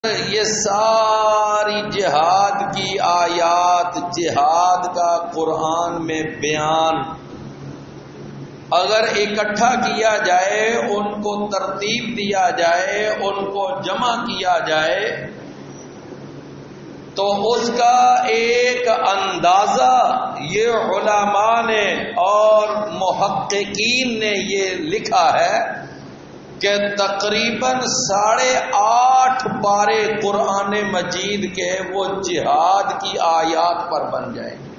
یہ ساری جہاد کی آیات، جہاد کا قرآن میں بیان اگر اکٹھا کیا جائے، ان کو ترتیب دیا جائے، ان کو جمع کیا جائے، تو اس کا ایک اندازہ یہ علماء نے اور محققین نے یہ لکھا ہے کہ تقریباً 8.5 پارے قرآن مجید کے وہ جہاد کی آیات پر بن جائیں گے۔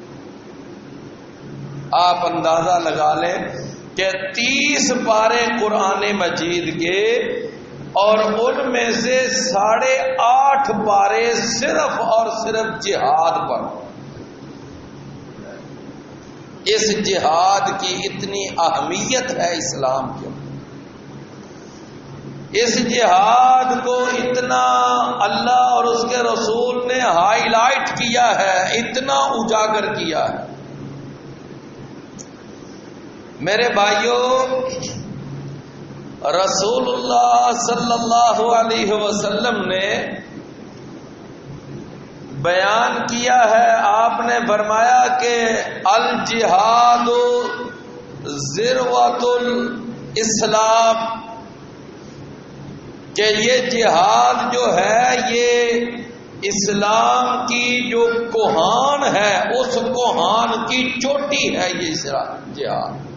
آپ اندازہ لگا لیں کہ 30 پارے قرآن مجید کے اور ان میں سے 8.5 پارے صرف اور صرف جہاد پر۔ اس جہاد کی اتنی اہمیت ہے اسلام کے، اس جہاد کو اتنا اللہ اور اس کے رسول نے ہائی لائٹ کیا ہے، اتنا اجاگر کیا ہے۔ میرے بھائیوں، رسول اللہ صلی اللہ علیہ وسلم نے بیان کیا ہے، آپ نے فرمایا کہ الجہاد ذروۃ الاسلام، کہ یہ جہاد جو ہے یہ اسلام کی جو کوہان ہے، اس کوہان کی چوٹی ہے یہ جہاد۔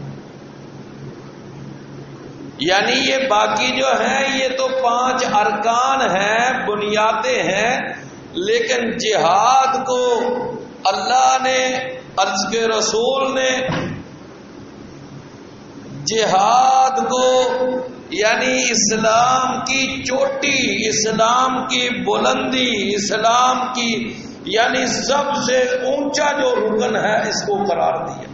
یعنی یہ باقی جو ہیں یہ تو 5 ارکان ہیں، بنیادیں ہیں، لیکن جہاد کو اللہ نے، اس کے رسول نے جہاد کو یعنی اسلام کی چوٹی، اسلام کی بلندی، اسلام کی یعنی سب سے اونچا جو رکن ہے، اس کو قرار دیا۔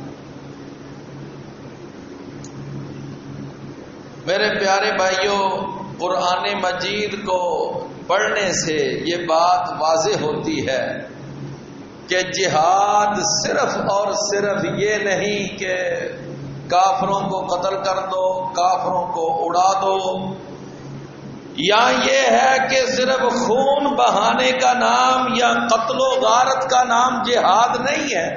میرے پیارے بھائیوں، قرآن مجید کو پڑھنے سے یہ بات واضح ہوتی ہے کہ جہاد صرف اور صرف یہ نہیں کہ کافروں کو قتل کر دو، کافروں کو اڑا دو، یا یہ ہے کہ صرف خون بہانے کا نام یا قتل و غارت کا نام جہاد نہیں ہے۔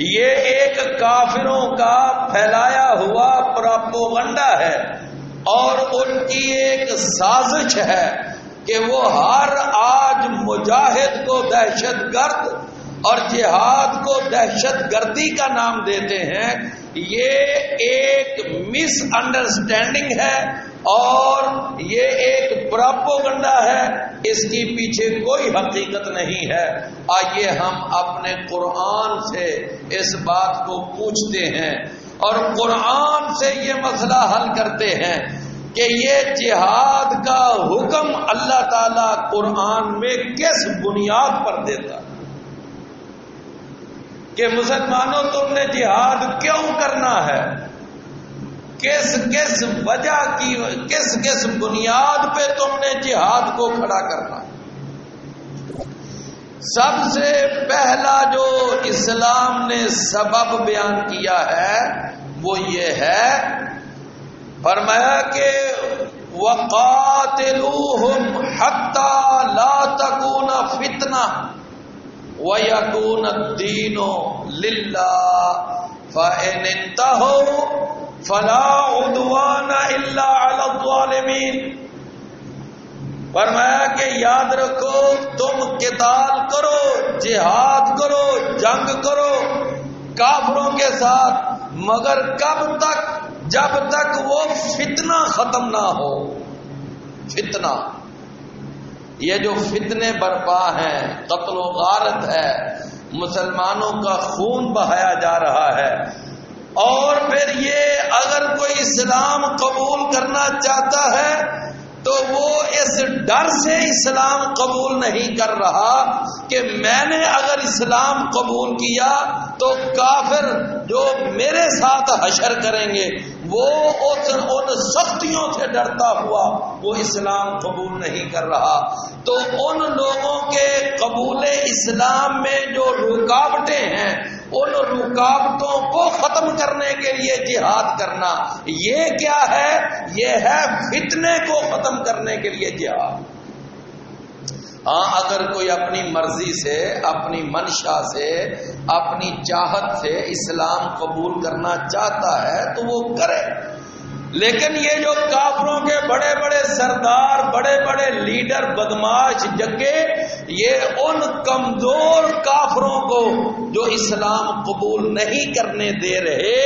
یہ ایک کافروں کا پھیلایا ہوا پروپیگنڈا ہے اور ان کی ایک سازش ہے کہ وہ ہر آج مجاہد کو دہشت گرد اور جہاد کو دہشت گردی کا نام دیتے ہیں۔ یہ ایک مس انڈرسٹینڈنگ ہے اور یہ ایک پروپیگنڈا ہے، اس کی پیچھے کوئی حقیقت نہیں ہے۔ آئیے ہم اپنے قرآن سے اس بات کو پوچھتے ہیں اور قرآن سے یہ مسئلہ حل کرتے ہیں کہ یہ جہاد کا حکم اللہ تعالیٰ قرآن میں کس بنیاد پر دیتا ہے کہ مسلمانوں تم نے جہاد کیوں کرنا ہے، کس وجہ کی، کس بنیاد پہ تم نے جہاد کو کھڑا کرنا ہے۔ سب سے پہلا جو اسلام نے سبب بیان کیا ہے وہ یہ ہے، فرمایا کہ وَقَاتِلُوهُمْ حَتَّى لَا تَكُونَ فِتْنَةٌ وَيَكُونَ الدِّينُ لِلَّهِ فَإِنِ انتَهَوْا فَلَا عُدْوَانَ إِلَّا عَلَى الظَّالِمِينَ۔ فرمایا کہ یاد رکھو، تم قتال کرو، جہاد کرو، جنگ کرو کافروں کے ساتھ، مگر کب تک؟ جب تک وہ فتنہ ختم نہ ہو۔ فتنہ، یہ جو فتنے برپا ہیں، قتل و غارت ہے، مسلمانوں کا خون بہایا جا رہا ہے، اور پھر یہ اگر کوئی اسلام قبول کرنا چاہتا ہے تو وہ اس ڈر سے اسلام قبول نہیں کر رہا کہ میں نے اگر اسلام قبول کیا تو کافر جو میرے ساتھ حشر کریں گے، وہ ان سختیوں سے ڈرتا ہوا وہ اسلام قبول نہیں کر رہا۔ تو ان لوگوں کے قبول اسلام میں جو رکاوٹیں ہیں ان رکاوٹوں کو ختم کرنے کے لیے جہاد کرنا، یہ کیا ہے؟ یہ ہے فتنے کو ختم کرنے کے لیے جہاد۔ ہاں، اگر کوئی اپنی مرضی سے، اپنی منشا سے، اپنی چاہت سے اسلام قبول کرنا چاہتا ہے تو وہ کرے، لیکن یہ جو کافروں کے بڑے بڑے سردار، بڑے بڑے لیڈر، بدماش جگے، یہ ان کمزور کافروں کو جو اسلام قبول نہیں کرنے دے رہے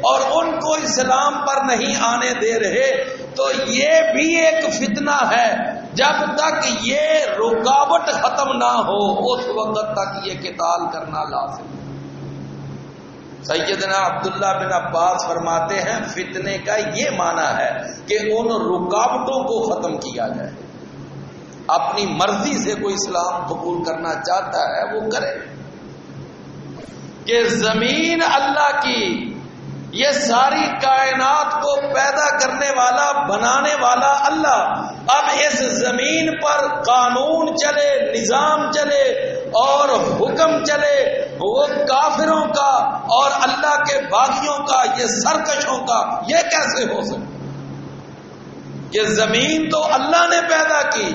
اور ان کو اسلام پر نہیں آنے دے رہے، تو یہ بھی ایک فتنہ ہے۔ جب تک یہ رکاوٹ ختم نہ ہو اس وقت تک یہ قتال کرنا لازم ہے۔ سیدنا عبداللہ بن عباس فرماتے ہیں فتنے کا یہ معنی ہے کہ ان رکاوٹوں کو ختم کیا جائے۔ اپنی مرضی سے کوئی اسلام قبول کرنا چاہتا ہے وہ کرے، کہ زمین اللہ کی، یہ ساری کائنات کو پیدا کرنے والا، بنانے والا اللہ، اب اس زمین پر قانون چلے، نظام چلے اور حکم چلے، وہ کافروں کا اور اللہ کے باغیوں کا، یہ سرکشوں کا، یہ کیسے ہو سکتا؟ کہ زمین تو اللہ نے پیدا کی،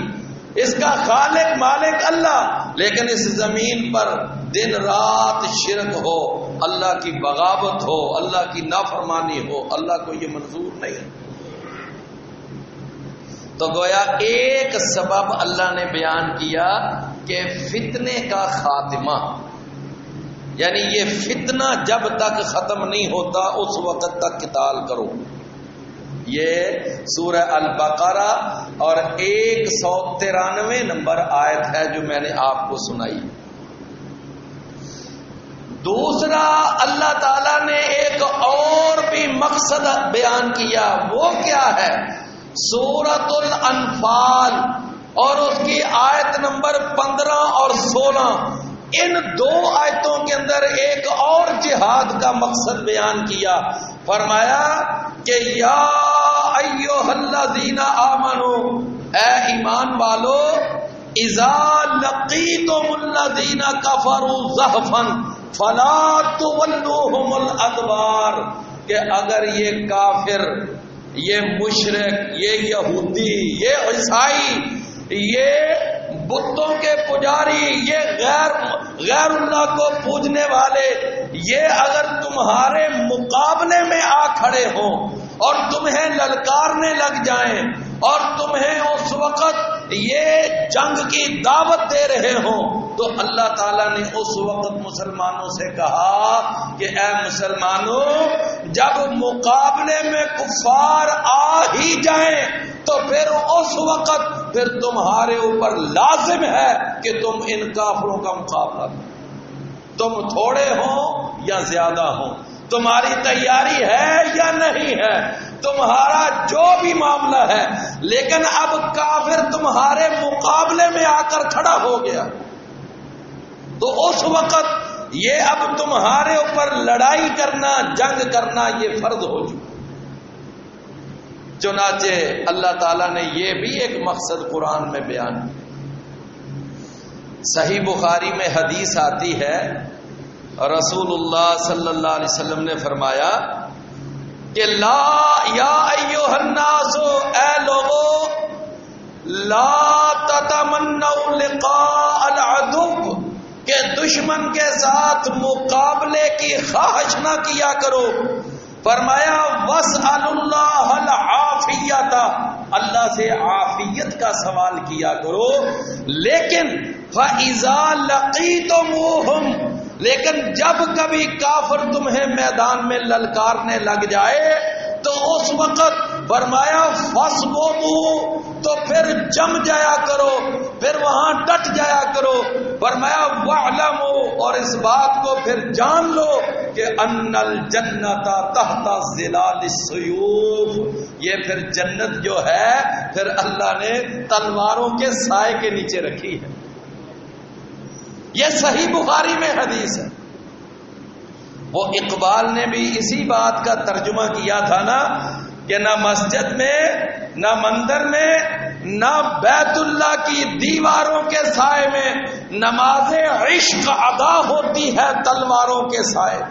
اس کا خالق مالک اللہ، لیکن اس زمین پر دن رات شرک ہو، اللہ کی بغاوت ہو، اللہ کی نافرمانی ہو، اللہ کو یہ منظور نہیں۔ تو گویا ایک سبب اللہ نے بیان کیا کہ فتنے کا خاتمہ، یعنی یہ فتنہ جب تک ختم نہیں ہوتا اس وقت تک قتال کرو۔ یہ سورہ البقرہ اور 193 نمبر آیت ہے جو میں نے آپ کو سنائی۔ دوسرا، اللہ تعالیٰ نے ایک اور بھی مقصد بیان کیا، وہ کیا ہے؟ سورۃ الانفال اور اس کی آیت نمبر 15 اور 16، ان دو آیتوں کے اندر ایک اور جہاد کا مقصد بیان کیا۔ فرمایا کہ یا ایھا الذین آمنوا، اے ایمان والو، اذا لقیتم الذین کفروا زحفا فلا تولوہم الادبار، کہ اگر یہ کافر، یہ مشرک، یہ یہودی، یہ عیسائی، یہ بتوں کے پجاری، یہ غیر اللہ کو پوجنے والے، یہ اگر تمہارے مقابلے میں آ کھڑے ہوں اور تمہیں للکارنے لگ جائیں اور تمہیں اس وقت یہ جنگ کی دعوت دے رہے ہوں، تو اللہ تعالیٰ نے اس وقت مسلمانوں سے کہا کہ اے مسلمانوں، جب مقابلے میں کفار آ ہی جائیں تو پھر اس وقت پھر تمہارے اوپر لازم ہے کہ تم ان کافروں کا مقابلہ کرو، تم تھوڑے ہوں یا زیادہ ہوں، تمہاری تیاری ہے یا نہیں ہے، تمہارا جو بھی معاملہ ہے، لیکن اب کافر تمہارے مقابلے میں آ کر کھڑا ہو گیا تو اس وقت یہ اب تمہارے اوپر لڑائی کرنا، جنگ کرنا یہ فرض ہو چکا۔ چنانچہ اللہ تعالیٰ نے یہ بھی ایک مقصد قرآن میں بیان کیا۔ صحیح بخاری میں حدیث آتی ہے، رسول اللہ صلی اللہ علیہ وسلم نے فرمایا کہ یا ایھا الناس، اے لوگو، لا تتمنوا لقاء العدو، کہ دشمن کے ساتھ مقابلے کی خواہش نہ کیا کرو۔ فرمایا واسأل اللہ العافیۃ، اللہ سے عافیت کا سوال کیا کرو، لیکن فإذا لقیتموہم، لیکن جب کبھی کافر تمہیں میدان میں للکارنے لگ جائے تو اس وقت فرمایا فاصبروا، تو پھر جم جایا کرو، پھر وہاں ڈٹ جایا کرو۔ فرمایا واعلموا، اور اس بات کو پھر جان لو کہ ان الجنت تحت ظلال السیوف، یہ پھر جنت جو ہے پھر اللہ نے تلواروں کے سائے کے نیچے رکھی ہے۔ یہ صحیح بخاری میں حدیث ہے۔ وہ اقبال نے بھی اسی بات کا ترجمہ کیا تھا نا، کہ نہ مسجد میں، نہ مندر میں، نہ بیت اللہ کی دیواروں کے سائے میں نماز عشق ادا ہوتی ہے تلواروں کے سائے.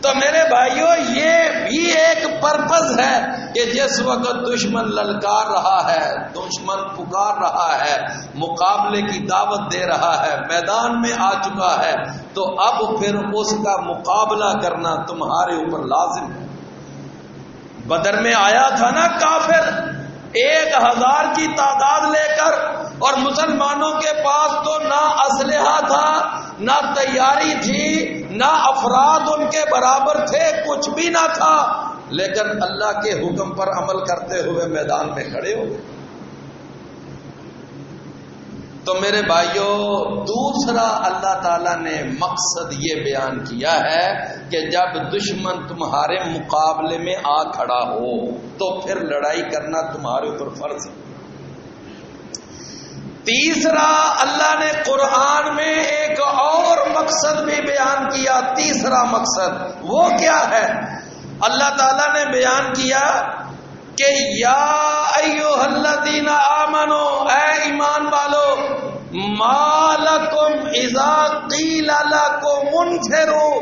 تو میرے بھائیوں یہ بھی ایک پرپز ہے کہ جس وقت دشمن للکار رہا ہے، دشمن پکار رہا ہے، مقابلے کی دعوت دے رہا ہے، میدان میں آ چکا ہے، تو اب پھر اس کا مقابلہ کرنا تمہارے اوپر لازم ہے. بدر میں آیا تھا نا کافر 1000 کی تعداد لے کر، اور مسلمانوں کے پاس تو نہ اسلحہ تھا، نہ تیاری تھی، نہ افراد ان کے برابر تھے، کچھ بھی نہ تھا، لیکن اللہ کے حکم پر عمل کرتے ہوئے میدان میں کھڑے ہو گئے. تو میرے بھائیوں، دوسرا اللہ تعالیٰ نے مقصد یہ بیان کیا ہے کہ جب دشمن تمہارے مقابلے میں آ کھڑا ہو تو پھر لڑائی کرنا تمہارے اوپر فرض ہے. تیسرا اللہ نے قرآن میں ایک اور مقصد بھی بیان کیا. تیسرا مقصد وہ کیا ہے؟ اللہ تعالیٰ نے بیان کیا کہ یا ایھا الذین آمنو، اے ایمان والو، ما لکم اذا قیل لکم انفروا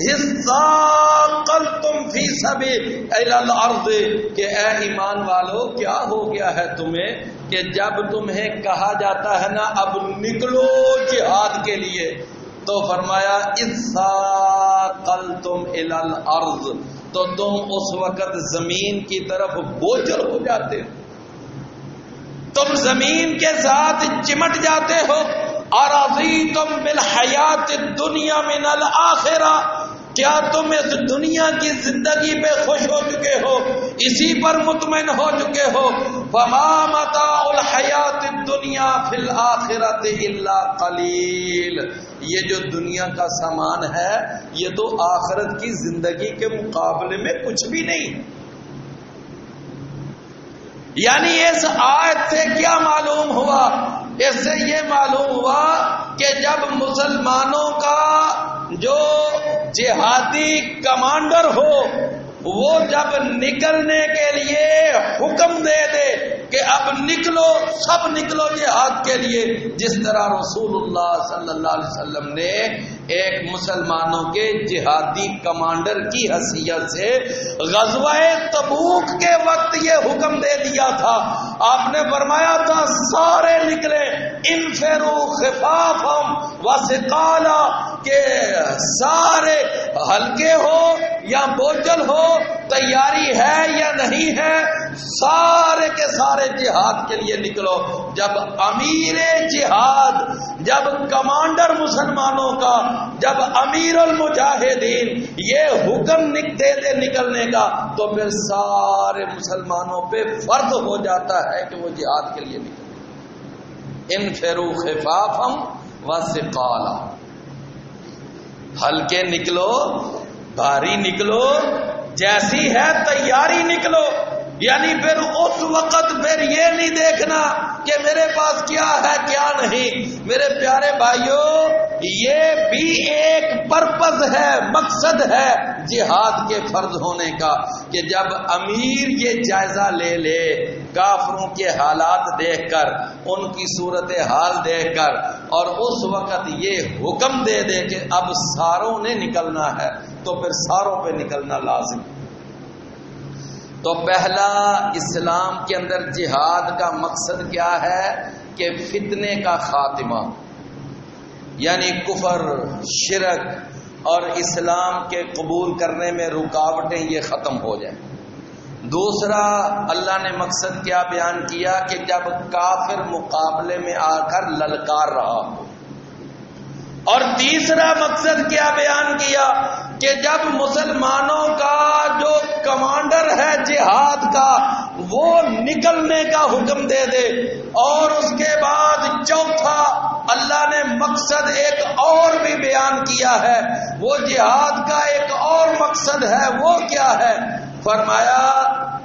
اثاقلتم فی سبیل الارض، کہ اے ایمان والو کیا ہو گیا ہے تمہیں کہ جب تمہیں کہا جاتا ہے نا اب نکلو جہاد کے لیے، تو فرمایا اثاقلتم الی الارض، تو تم اس وقت زمین کی طرف بوجھل ہو جاتے ہو، تم زمین کے ساتھ چمٹ جاتے ہو. اراضیتم بالحیات الدنیا من الآخرہ، کیا تم اس دنیا کی زندگی پہ خوش ہو چکے ہو، اسی پر مطمئن ہو چکے ہو؟ فما متاع الحیات الدنیا فی الآخرۃ الا قلیل، یہ جو دنیا کا سامان ہے یہ تو آخرت کی زندگی کے مقابلے میں کچھ بھی نہیں. یعنی اس آیت سے کیا معلوم ہوا؟ اس سے یہ معلوم ہوا کہ جب مسلمانوں کا جو جہادی کمانڈر ہو وہ جب نکلنے کے لیے حکم دے دے کہ اب نکلو، سب نکلو جہاد کے لیے، جس طرح رسول اللہ صلی اللہ علیہ وسلم نے ایک مسلمانوں کے جہادی کمانڈر کی حیثیت سے غزوہ تبوک کے وقت یہ حکم دے دیا تھا. آپ نے فرمایا تھا سارے نکلے، انفروا خفافا وثقالا، کہ سارے ہلکے ہو یا بوجھل ہو، تیاری ہے یا نہیں ہے، سارے کے سارے جہاد کے لیے نکلو. جب امیر جہاد، جب کمانڈر مسلمانوں کا، جب امیر المجاہدین یہ حکم دے دے نکلنے کا، تو پھر سارے مسلمانوں پہ فرض ہو جاتا ہے کہ وہ جہاد کے لیے نکلے. انفروا خفافا وثقالا، ہلکے نکلو، بھاری نکلو، جیسی ہے تیاری نکلو. یعنی پھر اس وقت پھر یہ نہیں دیکھنا کہ میرے پاس کیا ہے کیا نہیں. میرے پیارے بھائیوں، یہ بھی ایک پرپز ہے، مقصد ہے جہاد کے فرض ہونے کا، کہ جب امیر یہ جائزہ لے لے کافروں کے حالات دیکھ کر، ان کی صورتحال دیکھ کر، اور اس وقت یہ حکم دے دے کہ اب ساروں نے نکلنا ہے، تو پھر ساروں پہ نکلنا لازم. تو پہلا اسلام کے اندر جہاد کا مقصد کیا ہے کہ فتنے کا خاتمہ، یعنی کفر، شرک اور اسلام کے قبول کرنے میں رکاوٹیں یہ ختم ہو جائیں. دوسرا اللہ نے مقصد کیا بیان کیا کہ جب کافر مقابلے میں آ کر للکار رہا ہو. اور تیسرا مقصد کیا بیان کیا کہ جب مسلمانوں کا جو کمانڈر ہے جہاد کا وہ نکلنے کا حکم دے دے. اور اس کے بعد چوتھا اللہ نے مقصد ایک اور بھی بیان کیا ہے، وہ جہاد کا ایک اور مقصد ہے. وہ کیا ہے؟ فرمایا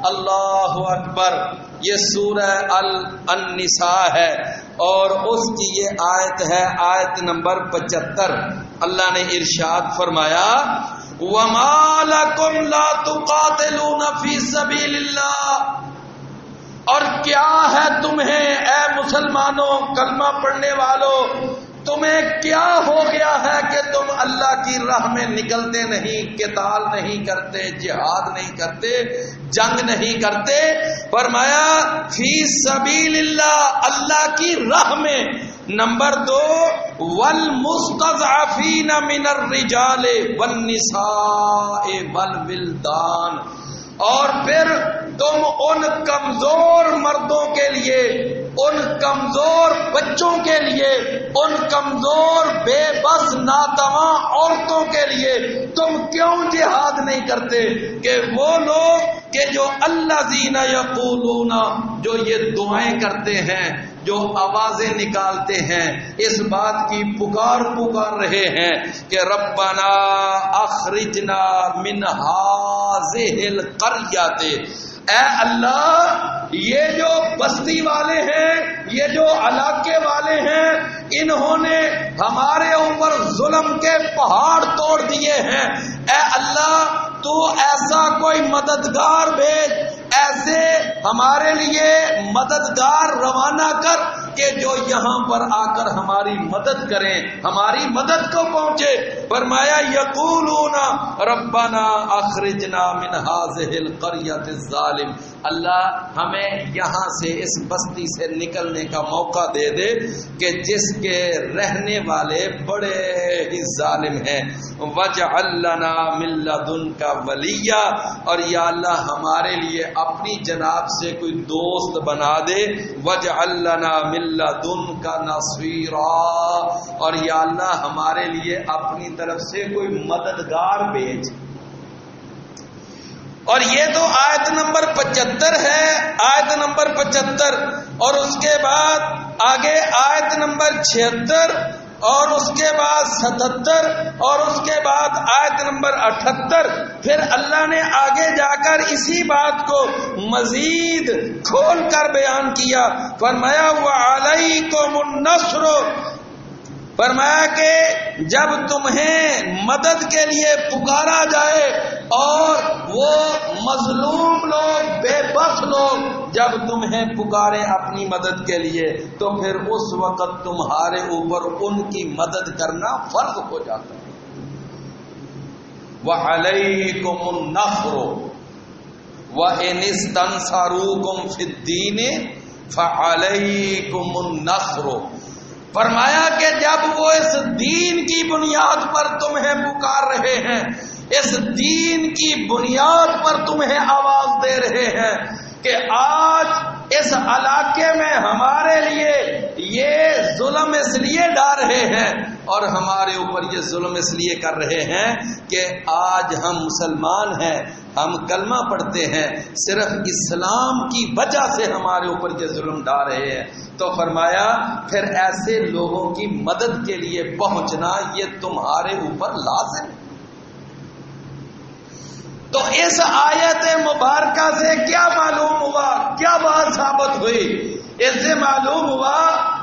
اللہ اکبر. یہ سورہ النساء ہے اور اس کی یہ آیت ہے، آیت نمبر 75. اللہ نے ارشاد فرمایا وَمَا لَكُمْ لَا تُقَاتِلُونَ فِي سَبِيلِ اللَّهِ اور کیا ہے تمہیں اے مسلمانوں کلمہ پڑھنے والوں، تمہیں کیا ہو گیا ہے کہ تم اللہ کی راہ میں نکلتے نہیں، قتال نہیں کرتے، جہاد نہیں کرتے، جنگ نہیں کرتے؟ فرمایا فی سبیل اللہ، اللہ کی راہ میں۔ نمبر 2 والمستضعفین من الرجال والنساء والولدان، اور پھر تم ان کمزور مردوں کے لیے، ان کمزور بچوں کے لیے، ان کمزور بے بس ناتواں عورتوں کے لیے تم کیوں جہاد نہیں کرتے؟ کہ وہ لوگ کہ جو الذین یقولون، جو یہ دعائیں کرتے ہیں، جو آوازیں نکالتے ہیں، اس بات کی پکار رہے ہیں کہ ربنا اخرجنا من هذه القرية، اے اللہ یہ جو بستی والے ہیں، یہ جو علاقے والے ہیں، انہوں نے ہمارے اوپر ظلم کے پہاڑ توڑ دیے ہیں، اے اللہ تو ایسا کوئی مددگار بھیج، ایسے ہمارے لیے مددگار روانہ کر کہ جو یہاں پر آ کر ہماری مدد کریں، ہماری مدد کو پہنچے۔ فرمایا یقولون ربنا اخرجنا من هذه القرية الظالم، اللہ ہمیں یہاں سے اس بستی سے نکلنے کا موقع دے دے کہ جس کے رہنے والے بڑے ہی ظالم ہیں، وَاجْعَل لَّنَا مِن لَّدُنْكَ وَلِيًّا، اور یا اللہ ہمارے لیے اپنی جناب سے کوئی دوست بنا دے، وَاجْعَل لَّنَا مِن لَّدُنْكَ نَصِيرًا، اور یا اللہ ہمارے لیے اپنی طرف سے کوئی مددگار بھیج۔ اور یہ تو آیت نمبر 75 ہے، آیت نمبر 75، اور اس کے بعد آگے آیت نمبر 76، اور اس کے بعد 77، اور اس کے بعد آیت نمبر 78۔ پھر اللہ نے آگے جا کر اسی بات کو مزید کھول کر بیان کیا، فرمایا وَعَلَيْكُمُ النَّصْرُ، فرمایا کہ جب تمہیں مدد کے لیے پکارا جائے اور وہ مظلوم لوگ، بے بس لوگ جب تمہیں پکارے اپنی مدد کے لیے، تو پھر اس وقت تمہارے اوپر ان کی مدد کرنا فرض ہو جاتا ہے۔ وَعَلَيْكُمُ النَّصْرُ وَإِنِ اسْتَنصَرُوكُمْ فِي الدِّينِ فَعَلَيْكُمُ النَّصْرُ، فرمایا کہ جب وہ اس دین کی بنیاد پر تمہیں پکار رہے ہیں، اس دین کی بنیاد پر تمہیں آواز دے رہے ہیں کہ آج اس علاقے میں ہمارے لیے یہ ظلم اس لیے ڈال رہے ہیں اور ہمارے اوپر یہ ظلم اس لیے کر رہے ہیں کہ آج ہم مسلمان ہیں، ہم کلمہ پڑھتے ہیں، صرف اسلام کی وجہ سے ہمارے اوپر یہ ظلم ڈال رہے ہیں، تو فرمایا پھر ایسے لوگوں کی مدد کے لیے پہنچنا یہ تمہارے اوپر لازم ہے۔ تو اس آیت مبارکہ سے کیا معلوم ہوا، کیا بات ثابت ہوئی؟ اس سے معلوم ہوا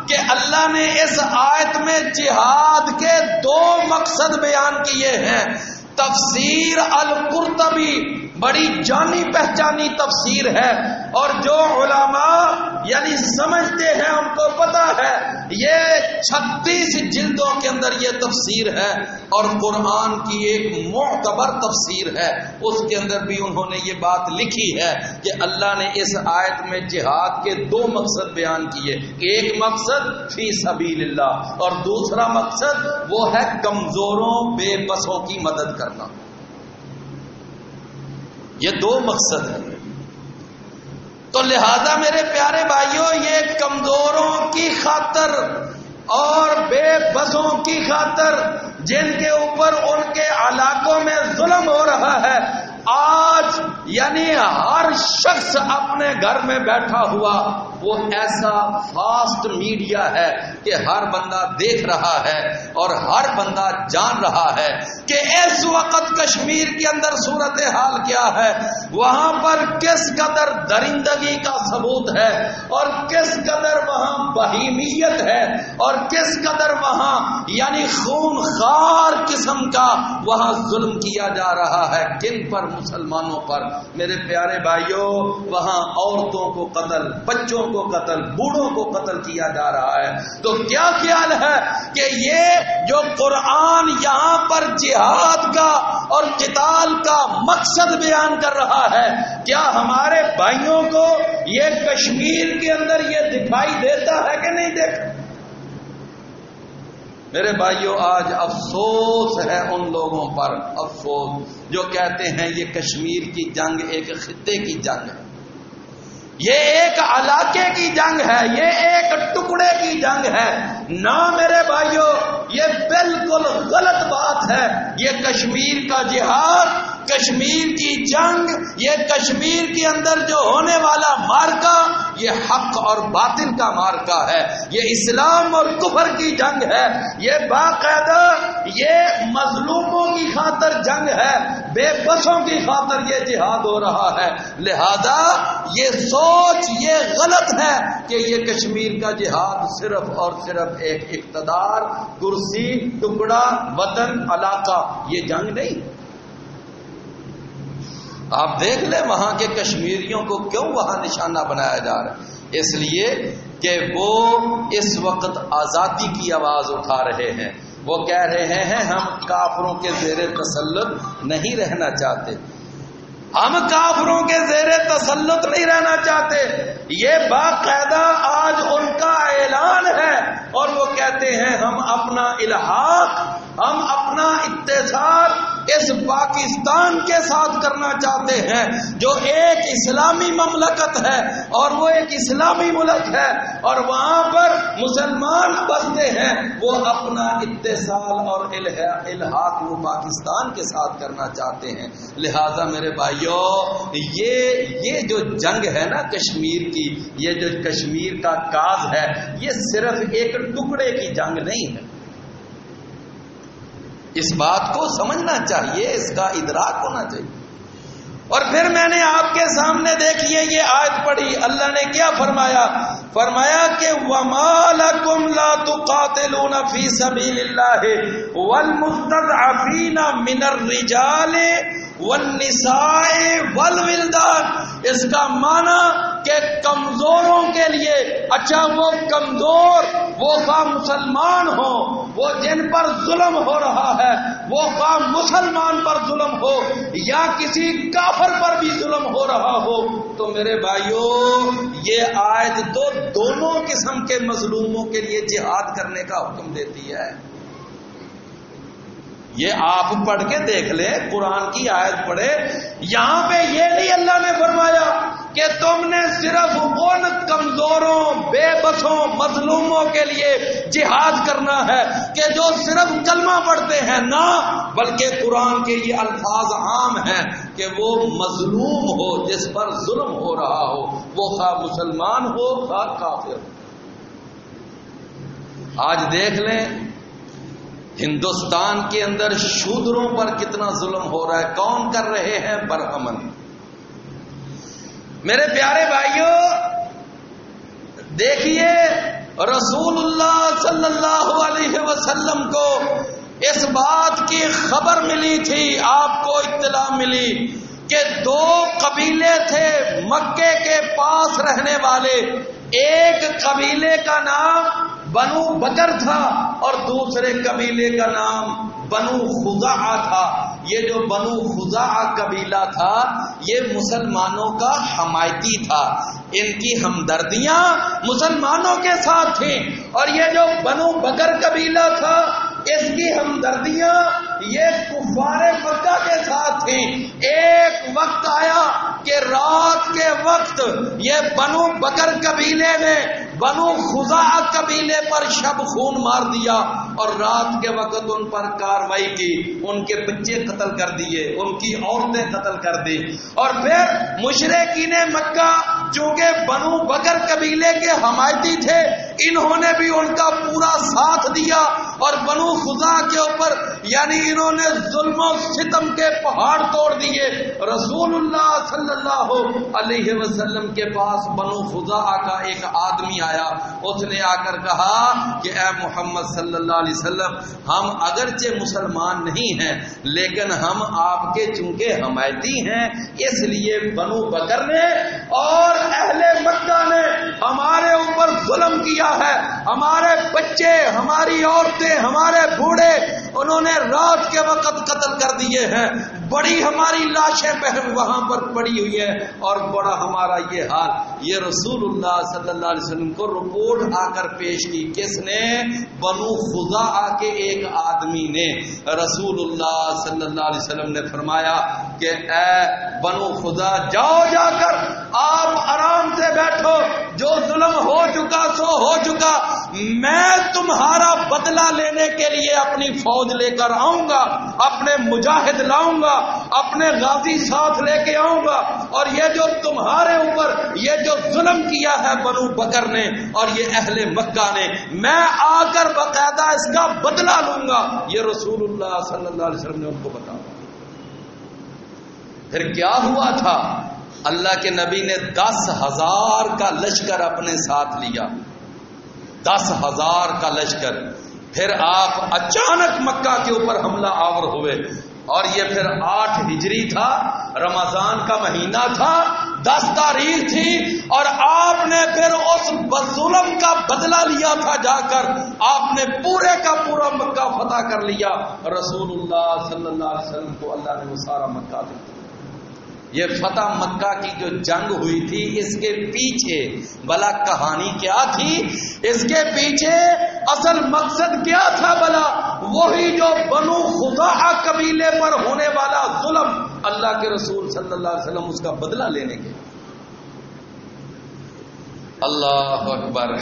کہ اللہ نے اس آیت میں جہاد کے 2 مقصد بیان کیے ہیں۔ تفسیر القرطبی بڑی جانی پہچانی تفسیر ہے، اور جو علماء یعنی سمجھتے ہیں ان کو پتا ہے یہ 36 جلدوں کے اندر یہ تفسیر ہے، اور قرآن کی ایک معتبر تفسیر ہے، اس کے اندر بھی انہوں نے یہ بات لکھی ہے کہ اللہ نے اس آیت میں جہاد کے 2 مقصد بیان کیے، ایک مقصد فی سبیل اللہ اور دوسرا مقصد وہ ہے کمزوروں بے بسوں کی مدد کرنا۔ یہ 2 مقصد ہیں۔ تو لہذا میرے پیارے بھائیوں، یہ کمزوروں کی خاطر اور بے بسوں کی خاطر جن کے اوپر ان کے علاقوں میں ظلم ہو رہا ہے، آج یعنی ہر شخص اپنے گھر میں بیٹھا ہوا وہ ایسا فاسٹ میڈیا ہے کہ ہر بندہ دیکھ رہا ہے اور ہر بندہ جان رہا ہے کہ اس وقت کشمیر کے اندر صورتحال کیا ہے، وہاں پر کس قدر درندگی کا ثبوت ہے اور کس قدر وہاں بہیمیت ہے اور کس قدر وہاں یعنی خون خوار قسم کا وہاں ظلم کیا جا رہا ہے، کن پر مسلمانوں پر. میرے پیارے بھائیوں وہاں عورتوں کو قتل، بچوں کو قتل، بوڑھوں کو قتل کیا جا رہا ہے. تو کیا خیال ہے کہ یہ جو قرآن یہاں پر جہاد کا اور قتال کا مقصد بیان کر رہا ہے، کیا ہمارے بھائیوں کو یہ کشمیر کے اندر یہ دکھائی دیتا ہے کہ نہیں دیکھتا؟ میرے بھائیوں آج افسوس ہے ان لوگوں پر، افسوس جو کہتے ہیں یہ کشمیر کی جنگ ایک خطے کی جنگ ہے، یہ ایک علاقے کی جنگ ہے، یہ ایک ٹکڑے کی جنگ ہے. نہ میرے بھائیوں، یہ بالکل غلط بات ہے. یہ کشمیر کا جہاد، کشمیر کی جنگ، یہ کشمیر کے اندر جو ہونے والا مارکا، یہ حق اور باطل کا مارکا ہے. یہ اسلام اور کفر کی جنگ ہے. یہ باقاعدہ یہ مظلوموں کی خاطر جنگ ہے، بے بسوں کی خاطر یہ جہاد ہو رہا ہے. لہذا یہ سوچ یہ غلط ہے کہ یہ کشمیر کا جہاد صرف اور صرف ایک اقتدار، کرسی، ٹکڑا، وطن، علاقہ، یہ جنگ نہیں. آپ دیکھ لیں وہاں کے کشمیریوں کو کیوں وہاں نشانہ بنایا جا رہا ہے؟ اس لیے کہ وہ اس وقت آزادی کی آواز اٹھا رہے ہیں. وہ کہہ رہے ہیں ہم کافروں کے زیر تسلط نہیں رہنا چاہتے، ہم کافروں کے زیر تسلط نہیں رہنا چاہتے. یہ باقاعدہ آج ان کا اعلان ہے اور وہ کہتے ہیں ہم اپنا الحاق، ہم اپنا اتصال اس پاکستان کے ساتھ کرنا چاہتے ہیں جو ایک اسلامی مملکت ہے اور وہ ایک اسلامی ملک ہے اور وہاں پر مسلمان بستے ہیں. وہ اپنا اتصال اور الحاق وہ پاکستان کے ساتھ کرنا چاہتے ہیں. لہذا میرے بھائیوں یہ جو جنگ ہے نا کشمیر کی، یہ جو کشمیر کا کاز ہے، یہ صرف ایک ٹکڑے کی جنگ نہیں ہے. اس بات کو سمجھنا چاہیے، اس کا ادراک ہونا چاہیے. اور پھر میں نے آپ کے سامنے دیکھیے یہ آیت پڑھی، اللہ نے کیا فرمایا؟ فرمایا کہ وَمَا لَكُمْ لَا تُقَاتِلُونَ فِي سَبِيلِ اللَّهِ وَالْمُسْتَضْعَفِينَ مِنَ الرِّجَالِ وَالنِّسَاءِ وَالْوِلْدَانِ. اس کا معنی کہ کمزوروں کے لیے، اچھا وہ کمزور، وہ خواہ مسلمان ہو، وہ جن پر ظلم ہو رہا ہے، وہ خواہ مسلمان پر ظلم ہو یا کسی کافر پر بھی ظلم ہو رہا ہو، تو میرے بھائیوں یہ آیت تو دونوں قسم کے مظلوموں کے لیے جہاد کرنے کا حکم دیتی ہے. یہ آپ پڑھ کے دیکھ لیں، قرآن کی آیت پڑھے، یہاں پہ یہ نہیں اللہ نے فرمایا کہ تم نے صرف ان کمزوروں، بے بسوں، مظلوموں کے لیے جہاد کرنا ہے کہ جو صرف کلمہ پڑھتے ہیں. نہ، بلکہ قرآن کے یہ الفاظ عام ہیں کہ وہ مظلوم ہو، جس پر ظلم ہو رہا ہو، وہ خواہ مسلمان ہو خواہ کافر ہو. آج دیکھ لیں ہندوستان کے اندر شودروں پر کتنا ظلم ہو رہا ہے. کون کر رہے ہیں؟ برہمن. میرے پیارے بھائیوں دیکھیے رسول اللہ صلی اللہ علیہ وسلم کو اس بات کی خبر ملی تھی، آپ کو اطلاع ملی کہ دو قبیلے تھے مکے کے پاس رہنے والے. ایک قبیلے کا نام بنو بکر تھا اور دوسرے قبیلے کا نام بنو خزاعہ تھا. یہ جو بنو خزاعہ قبیلہ تھا یہ مسلمانوں کا حمایتی تھا، ان کی ہمدردیاں مسلمانوں کے ساتھ تھیں. اور یہ جو بنو بکر قبیلہ تھا اس کی ہمدردیاں یہ کفار مکہ کے ساتھ تھیں. ایک وقت آیا کہ رات کے وقت یہ بنو بکر قبیلے نے بنو خزاعہ قبیلے پر شب خون مار دیا اور رات کے وقت ان پر کاروائی کی، ان کے بچے قتل کر دیے، ان کی عورتیں قتل کر دی. اور پھر مشرکین مکہ چونکہ بنو بکر قبیلے کے حمایتی تھے، انہوں نے بھی ان کا پورا ساتھ دیا اور بنو خزاع کے اوپر یعنی انہوں نے ظلم و ستم کے پہاڑ توڑ دیے. رسول اللہ صلی اللہ علیہ وسلم کے پاس بنو خزاع کا ایک آدمی آیا. اس نے آ کر کہا کہ اے محمد صلی اللہ علیہ وسلم، ہم اگرچہ مسلمان نہیں ہیں لیکن ہم آپ کے چونکہ حمایتی ہیں، اس لیے بنو بکر نے اور اہل مکہ نے ہمارے اوپر ظلم کیا ہے. ہمارے بچے، ہماری عورتیں، ہمارے بوڑھے انہوں نے رات کے وقت قتل کر دیے ہیں. بڑی ہماری لاشیں وہاں پر پڑی ہوئی ہے اور بڑا ہمارا یہ حال. یہ رسول اللہ صلی اللہ علیہ وسلم کو رپورٹ آ کر پیش کی. کس نے؟ بنو خزاع کے ایک آدمی نے. رسول اللہ صلی اللہ علیہ وسلم نے فرمایا کہ اے بنو خزاع، جاؤ، جا کر آپ آرام سے بیٹھو، جو ظلم ہو چکا سو ہو چکا. میں تمہارا بدلہ لینے کے لیے اپنی فوج لے کر آؤں گا، اپنے مجاہد لاؤں گا، اپنے غازی ساتھ لے کے آؤں گا، اور یہ جو تمہارے اوپر یہ جو ظلم کیا ہے بنو بکر نے اور یہ اہل مکہ نے، میں آ کر باقاعدہ اس کا بدلہ لوں گا. یہ رسول اللہ صلی اللہ علیہ وسلم نے ان کو بتایا. پھر کیا ہوا تھا؟ اللہ کے نبی نے 10,000 کا لشکر اپنے ساتھ لیا. 10,000 کا لشکر. پھر آپ اچانک مکہ کے اوپر حملہ آور ہوئے، اور یہ پھر 8 ہجری تھا، رمضان کا مہینہ تھا، 10 تاریخ تھی، اور آپ نے پھر اس ظلم کا بدلہ لیا تھا. جا کر آپ نے پورے کا پورا مکہ فتح کر لیا. رسول اللہ صلی اللہ علیہ وسلم کو اللہ نے وہ سارا مکہ دیا. یہ فتح مکہ کی جو جنگ ہوئی تھی، اس کے پیچھے بلا کہانی کیا تھی؟ اس کے پیچھے اصل مقصد کیا تھا بلا؟ وہی جو بنو خزاع قبیلے پر ہونے والا ظلم، اللہ کے رسول صلی اللہ علیہ وسلم اس کا بدلہ لینے کے. اللہ اکبر.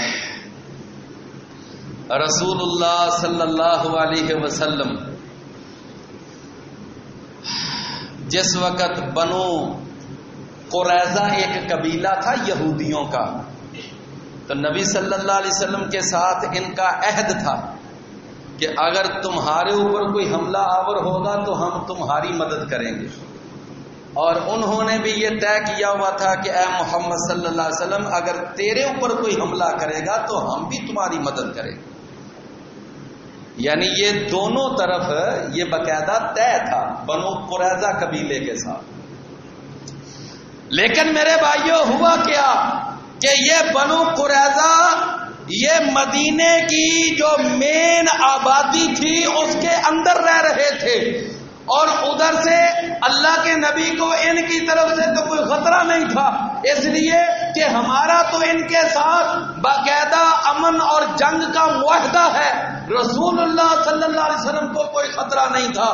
رسول اللہ صلی اللہ علیہ وسلم جس وقت بنو قریظہ ایک قبیلہ تھا یہودیوں کا، تو نبی صلی اللہ علیہ وسلم کے ساتھ ان کا عہد تھا کہ اگر تمہارے اوپر کوئی حملہ آور ہوگا تو ہم تمہاری مدد کریں گے. اور انہوں نے بھی یہ طے کیا ہوا تھا کہ اے محمد صلی اللہ علیہ وسلم، اگر تیرے اوپر کوئی حملہ کرے گا تو ہم بھی تمہاری مدد کریں گے. یعنی یہ دونوں طرف یہ باقاعدہ طے تھا بنو قریظہ قبیلے کے ساتھ. لیکن میرے بھائیوں ہوا کیا کہ یہ بنو قریظہ یہ مدینے کی جو مین آبادی تھی اس کے اندر رہ رہے تھے، اور ادھر سے اللہ کے نبی کو ان کی طرف سے تو کوئی خطرہ نہیں تھا، اس لیے کہ ہمارا تو ان کے ساتھ باقاعدہ امن اور جنگ کا معاہدہ ہے. رسول اللہ صلی اللہ علیہ وسلم کو کوئی خطرہ نہیں تھا.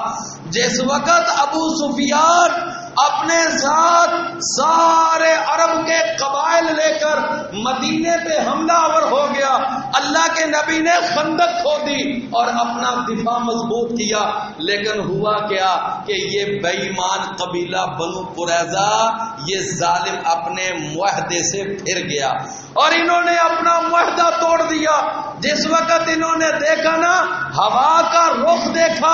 جس وقت ابو سفیان اپنے ساتھ سارے عرب کے قبائل لے کر مدینے پہ حملہ آور ہو گیا، اللہ کے نبی نے خندق کھودی اور اپنا دفاع مضبوط کیا. لیکن ہوا کیا کہ یہ بے ایمان قبیلہ بنو قریظہ یہ ظالم اپنے معاہدے سے پھر گیا اور انہوں نے اپنا معاہدہ توڑ دیا. جس وقت انہوں نے دیکھا نا، ہوا کا رخ دیکھا،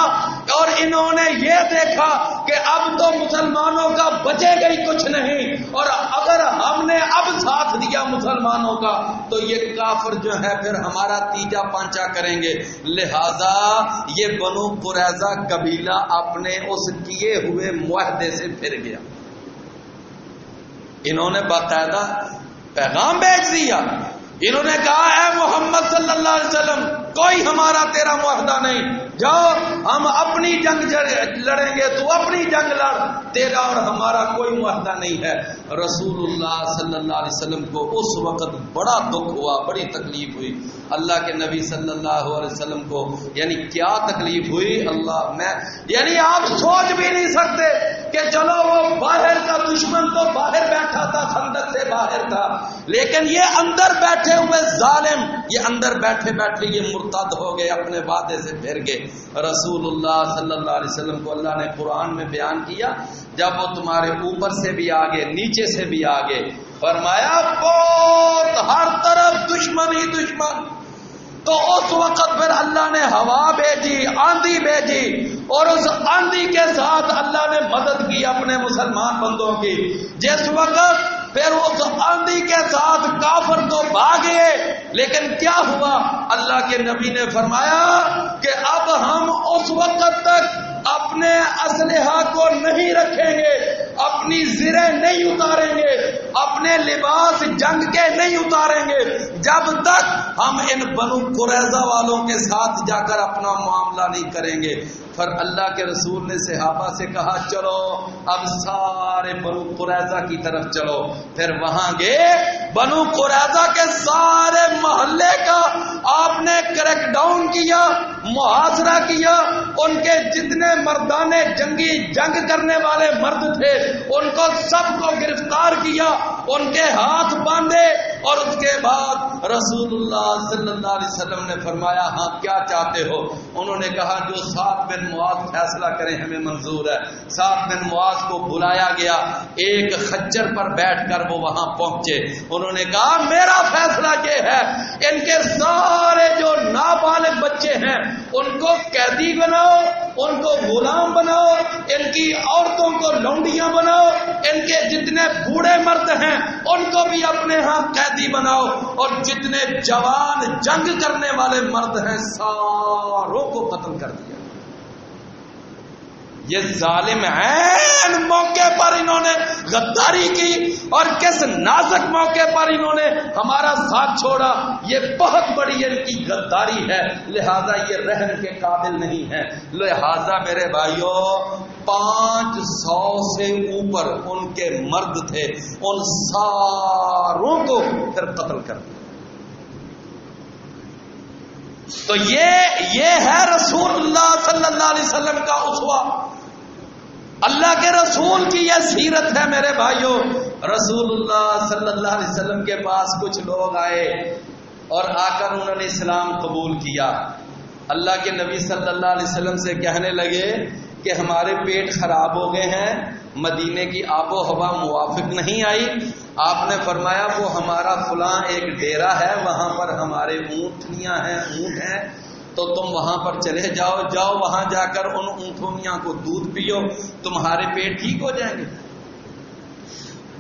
اور انہوں نے یہ دیکھا کہ اب تو مسلمانوں کا بچے گئی کچھ نہیں، اور اگر ہم نے اب ساتھ دیا مسلمانوں کا تو یہ کافر جو ہے پھر ہمارا تیجا پانچا کریں گے. لہذا یہ بنو قریظہ قبیلہ اپنے اس کیے ہوئے معاہدے سے پھر گیا. انہوں نے باقاعدہ پیغام بھیج دیا. انہوں نے کہا اے محمد صلی اللہ علیہ وسلم، کوئی ہمارا تیرا معاہدہ نہیں، جاؤ ہم اپنی جنگ لڑیں گے، تو اپنی جنگ لڑ، تیرا اور ہمارا کوئی معاہدہ نہیں ہے. رسول اللہ صلی اللہ علیہ وسلم کو اس وقت بڑا دکھ ہوا، بڑی تکلیف ہوئی. اللہ کے نبی صلی اللہ علیہ وسلم کو یعنی کیا تکلیف ہوئی، یعنی آپ سوچ بھی نہیں سکتے کہ چلو وہ باہر کا دشمن تو باہر بیٹھا تھا، خندق سے باہر تھا، لیکن یہ اندر بیٹھے ہوئے ظالم، یہ اندر بیٹھے بیٹھے یہ مرتد ہو گئے، اپنے وعدے سے پھر گئے. رسول اللہ صلی اللہ علیہ وسلم کو اللہ نے قرآن میں بیان کیا، جب وہ تمہارے اوپر سے بھی آگے نیچے سے بھی آگے، فرمایا بہت ہر طرف دشمن ہی دشمن. تو اس وقت پھر اللہ نے ہوا بھیجی، آندھی بھیجی، اور اس آندھی کے ساتھ اللہ نے مدد کی اپنے مسلمان بندوں کی. جس وقت پھر اس آندھی کے ساتھ کافر تو بھاگے، لیکن کیا ہوا؟ اللہ کے نبی نے فرمایا کہ اب ہم اس وقت تک اپنے اسلحہ کو نہیں رکھیں گے، اپنی زریں نہیں اتاریں گے، اپنے لباس جنگ کے نہیں اتاریں گے، جب تک ہم ان بنو قریظہ والوں کے ساتھ جا کر اپنا معاملہ نہیں کریں گے. پھر اللہ کے رسول نے صحابہ سے کہا چلو اب سارے بنو قریظہ کی طرف چلو. پھر وہاں گئے، بنو قریظہ کے سارے محلے کا آپ نے کریک ڈاؤن کیا، محاصرہ کیا. ان کے جتنے مردانے جنگی جنگ کرنے والے مرد تھے ان کو سب کو گرفتار کیا، ان کے ہاتھ باندھے، اور اس کے بعد رسول اللہ صلی اللہ علیہ وسلم نے فرمایا ہاں کیا چاہتے ہو؟ انہوں نے کہا جو سعد بن معاذ فیصلہ کریں ہمیں منظور ہے. سعد بن معاذ کو بلایا گیا، ایک خچر پر بیٹھ کر وہ وہاں پہنچے. انہوں نے کہا میرا فیصلہ یہ ہے، ان کے سارے جو نابالغ بچے ہیں ان کو قیدی بناؤ، ان کو غلام بناؤ، ان کی عورتوں کو لونڈیاں بناؤ، ان کے جتنے بوڑھے مرد ہیں ان کو بھی اپنے ہاں قیدی بناؤ، اور جتنے جوان جنگ کرنے والے مرد ہیں ساروں کو قتل کر دیا. یہ ظالم ہیں، موقع پر انہوں نے غداری کی، اور کس نازک موقع پر انہوں نے ہمارا ساتھ چھوڑا. یہ بہت بڑی ان کی غداری ہے، لہذا یہ رہن کے قابل نہیں ہے. لہذا میرے بھائیوں 500 سے اوپر ان کے مرد تھے، ان ساروں کو پھر قتل کر دیا. تو یہ ہے رسول اللہ صلی اللہ علیہ وسلم کا اسوہ. اللہ کے رسول کی یہ سیرت ہے میرے بھائیوں. رسول اللہ صلی اللہ علیہ وسلم کے پاس کچھ لوگ آئے اور آ کر انہوں نے اسلام قبول کیا. اللہ کے نبی صلی اللہ علیہ وسلم سے کہنے لگے کہ ہمارے پیٹ خراب ہو گئے ہیں، مدینے کی آب و ہوا موافق نہیں آئی. آپ نے فرمایا وہ ہمارا فلاں ایک ڈیرا ہے، وہاں پر ہمارے اونٹنیاں ہیں، اونٹ ہیں، تو تم وہاں پر چلے جاؤ، وہاں جا کر ان اونٹنیاں کو دودھ پیو، تمہارے پیٹ ٹھیک ہو جائیں گے.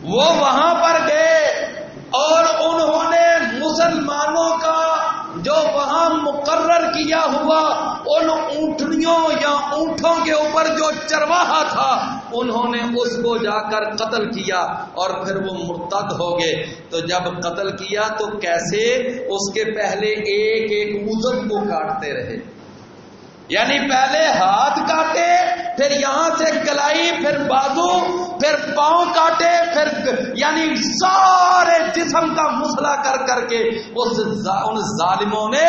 وہ وہاں پر گئے اور انہوں نے مسلمانوں کا جو وہاں مقرر کیا ہوا ان اونٹنیوں یا اونٹوں کے اوپر جو چرواہا تھا انہوں نے اس کو جا کر قتل کیا، اور پھر وہ مرتد ہو گئے. تو جب قتل کیا تو کیسے؟ اس کے پہلے ایک ایک عضو کو کاٹتے رہے، یعنی پہلے ہاتھ کاٹے، پھر یہاں سے کلائی، پھر بازو، پھر پاؤں کاٹے، پھر یعنی سارے جسم کا مسئلہ کر کر کے ان ظالموں نے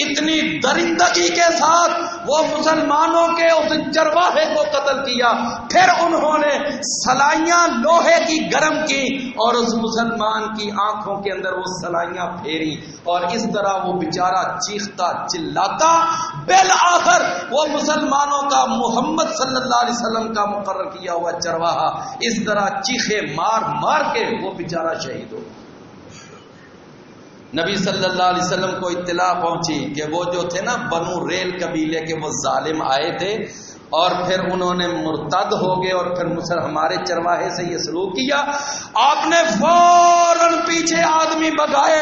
اتنی درندگی کے ساتھ وہ مسلمانوں کے اس چرواہے کو قتل کیا. پھر انہوں نے سلائیاں لوہے کی گرم کی اور اس مسلمان کی آنکھوں کے اندر وہ سلائیاں پھیری، اور اس طرح وہ بیچارہ چیختا چلاتا بالآخر وہ مسلمانوں کا محمد صلی اللہ علیہ وسلم کا مقرر کیا ہوا چرواہا اس طرح چیخے مار مار کے وہ بیچارہ شہید ہو. نبی صلی اللہ علیہ وسلم کو اطلاع پہنچی کہ وہ جو تھے نا بنو ریل قبیلے کے وہ ظالم آئے تھے، اور پھر انہوں نے مرتد ہو گئے اور پھر ہمارے چرواہے سے یہ سلوک کیا. آپ نے فوراً پیچھے آدمی بگائے،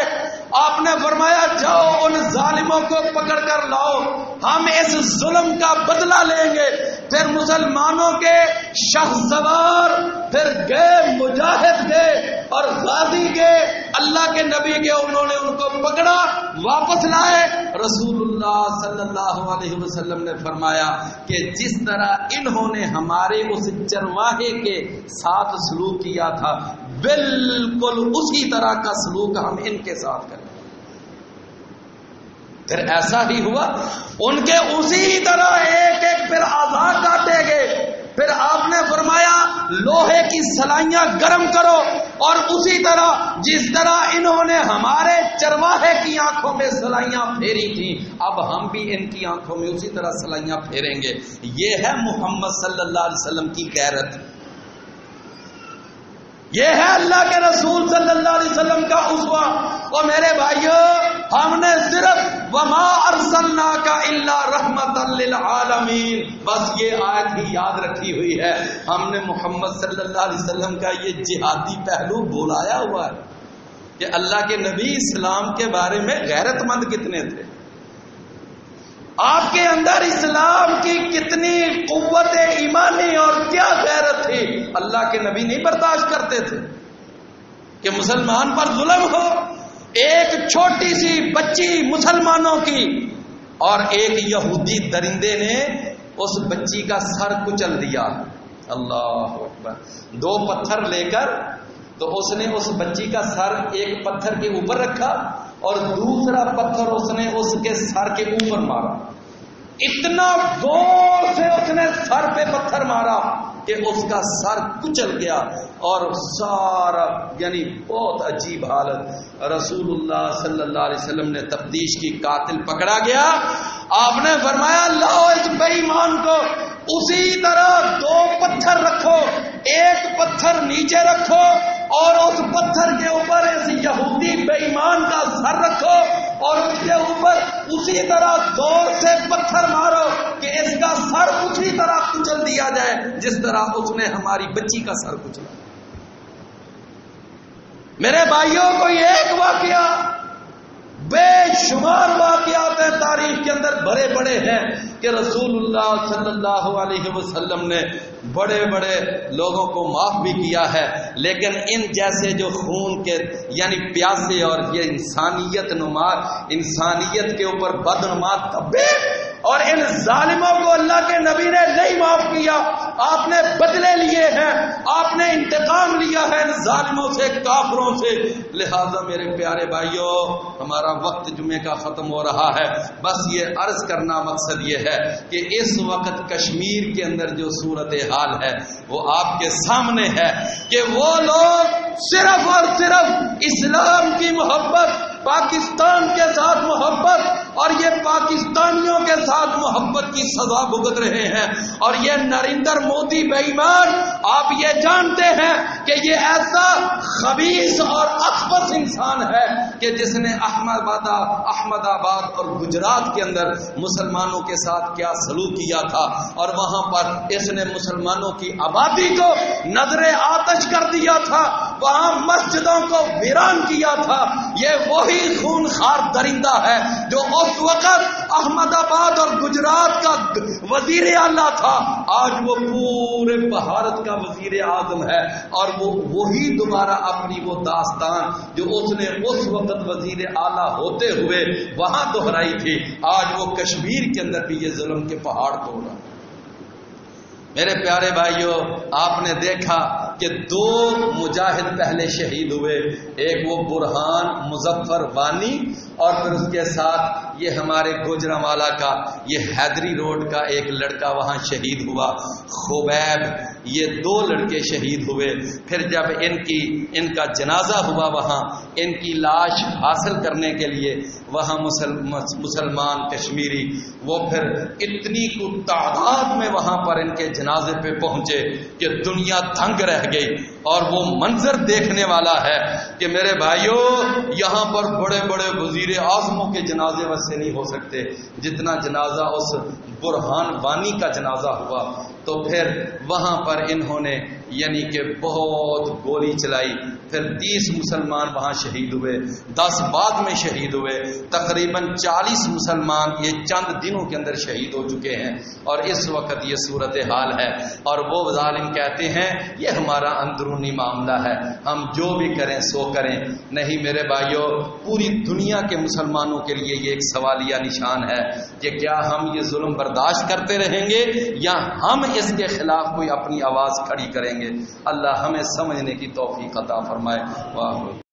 آپ نے فرمایا جاؤ ان ظالموں کو پکڑ کر لاؤ، ہم اس ظلم کا بدلہ لیں گے. پھر مسلمانوں کے شاہ سوار پھر گئے، مجاہد گئے اور غازی گئے، اللہ کے نبی کے انہوں نے ان کو پکڑا، واپس لائے. رسول اللہ صلی اللہ علیہ وسلم نے فرمایا کہ جس طرح انہوں نے ہمارے اس چرواہے کے ساتھ سلوک کیا تھا بالکل اسی طرح کا سلوک ہم ان کے ساتھ کریں. پھر ایسا ہی ہوا، ان کے اسی طرح ایک ایک پھر اعضاء کاٹے گئے. پھر آپ نے فرمایا لوہے کی سلائیاں گرم کرو، اور اسی طرح جس طرح انہوں نے ہمارے چرواہے کی آنکھوں میں سلائیاں پھیری تھیں اب ہم بھی ان کی آنکھوں میں اسی طرح سلائیاں پھیریں گے. یہ ہے محمد صلی اللہ علیہ وسلم کی غیرت، یہ ہے اللہ کے رسول صلی اللہ علیہ وسلم کا اسوہ. اور میرے بھائیو ہم نے صرف وما العالمین. بس یہ آیت ہی یاد رکھی ہوئی ہے. ہم نے محمد صلی اللہ علیہ وسلم کا یہ جہادی پہلو بلایا ہوا ہے کہ اللہ کے نبی اسلام کے بارے میں غیرت مند کتنے تھے, آپ کے اندر اسلام کی کتنی قوت ایمانی اور کیا غیرت تھی. اللہ کے نبی نہیں برداشت کرتے تھے کہ مسلمان پر ظلم ہو. ایک چھوٹی سی بچی مسلمانوں کی اور ایک یہودی درندے نے اس بچی کا سر کچل دیا. اللہ اکبر. 2 پتھر لے کر تو اس نے اس بچی کا سر ایک پتھر کے اوپر رکھا اور دوسرا پتھر اس نے اس کے سر کے اوپر مارا. اتنا زور سے اس نے سر پہ پتھر مارا کہ اس کا سر کچل گیا اور سارا یعنی بہت عجیب حالت. رسول اللہ صلی اللہ علیہ وسلم نے تفتیش کی, قاتل پکڑا گیا. آپ نے فرمایا لاؤ اس بے ایمان کو اسی طرح 2 پتھر رکھو, ایک پتھر نیچے رکھو اور اس پتھر کے اوپر اس یہودی بے ایمان کا سر رکھو اور اس کے اوپر اسی طرح زور سے پتھر مارو کہ اس کا سر اسی طرح کچل دیا جائے جس طرح اس نے ہماری بچی کا سر کچلا. میرے بھائیوں کو ایک واقعہ, بے شمار واقعات ہیں تاریخ کے اندر بڑے بڑے ہیں کہ رسول اللہ صلی اللہ علیہ وسلم نے بڑے بڑے لوگوں کو معاف بھی کیا ہے, لیکن ان جیسے جو خون کے یعنی پیاسے اور یہ انسانیت نما, انسانیت کے اوپر بدنما دبے اور ان ظالموں کو اللہ کے نبی نے نہیں معاف کیا. آپ نے بدلے لیے ہیں, آپ نے انتقام لیا ہے ان ظالموں سے, کافروں سے. لہذا میرے پیارے بھائیوں, ہمارا وقت جمعے کا ختم ہو رہا ہے. بس یہ عرض کرنا مقصد یہ ہے کہ اس وقت کشمیر کے اندر جو صورتحال ہے وہ آپ کے سامنے ہے کہ وہ لوگ صرف اور صرف اسلام کی محبت, پاکستان کے ساتھ محبت اور یہ پاکستانیوں کے ساتھ محبت کی سزا بھگت رہے ہیں. اور یہ نریندر مودی بے ایمان, آپ یہ جانتے ہیں کہ یہ ایسا خبیث اور اخبث انسان ہے کہ جس نے احمد آباد اور گجرات کے اندر مسلمانوں کے ساتھ کیا سلوک کیا تھا اور وہاں پر اس نے مسلمانوں کی آبادی کو نظر آتش کر دیا تھا, وہاں مسجدوں کو ویران کیا تھا. یہ وہی خونخوار درندہ ہے جو اس وقت احمد آباد اور گجرات کا وزیر اعلیٰ تھا, آج وہ پورے بھارت کا وزیر اعظم ہے. اور وہ وہی دوبارہ اپنی وہ داستان جو اس نے اس وقت وزیر اعلیٰ ہوتے ہوئے وہاں دہرائی تھی, آج وہ کشمیر کے اندر بھی یہ ظلم کے پہاڑ توڑ رہا ہے. میرے پیارے بھائیوں, آپ نے دیکھا کہ 2 مجاہد پہلے شہید ہوئے, ایک وہ برہان مظفر وانی اور پھر اس کے ساتھ یہ ہمارے گوجرانوالا کا یہ حیدری روڈ کا ایک لڑکا وہاں شہید ہوا, خبیب. یہ 2 لڑکے شہید ہوئے. پھر جب ان کا جنازہ ہوا وہاں, ان کی لاش حاصل کرنے کے لیے وہاں مسلمان کشمیری وہ پھر اتنی کو تعداد میں وہاں پر ان کے جنازے پہ پہنچے کہ دنیا دنگ رہ گئی. اور وہ منظر دیکھنے والا ہے کہ میرے بھائیوں, یہاں پر بڑے بڑے وزیر اعظموں کے جنازے ویسے نہیں ہو سکتے جتنا جنازہ اس برہان وانی کا جنازہ ہوا. تو پھر وہاں پر انہوں نے یعنی کہ بہت گولی چلائی. پھر 30 مسلمان وہاں شہید ہوئے, 10 بعد میں شہید ہوئے. تقریباً 40 مسلمان یہ چند دنوں کے اندر شہید ہو چکے ہیں. اور اس وقت یہ صورتحال ہے. اور وہ ظالم کہتے ہیں یہ ہمارا اندرونی معاملہ ہے, ہم جو بھی کریں سو کریں. نہیں میرے بھائیوں, پوری دنیا کے مسلمانوں کے لیے یہ ایک سوالیہ نشان ہے کہ کیا ہم یہ ظلم برداشت کرتے رہیں گے یا ہم اس کے خلاف کوئی اپنی آواز کھڑی کریں گے. اللہ ہمیں سمجھنے کی توفیق عطا فرمائے. واہ.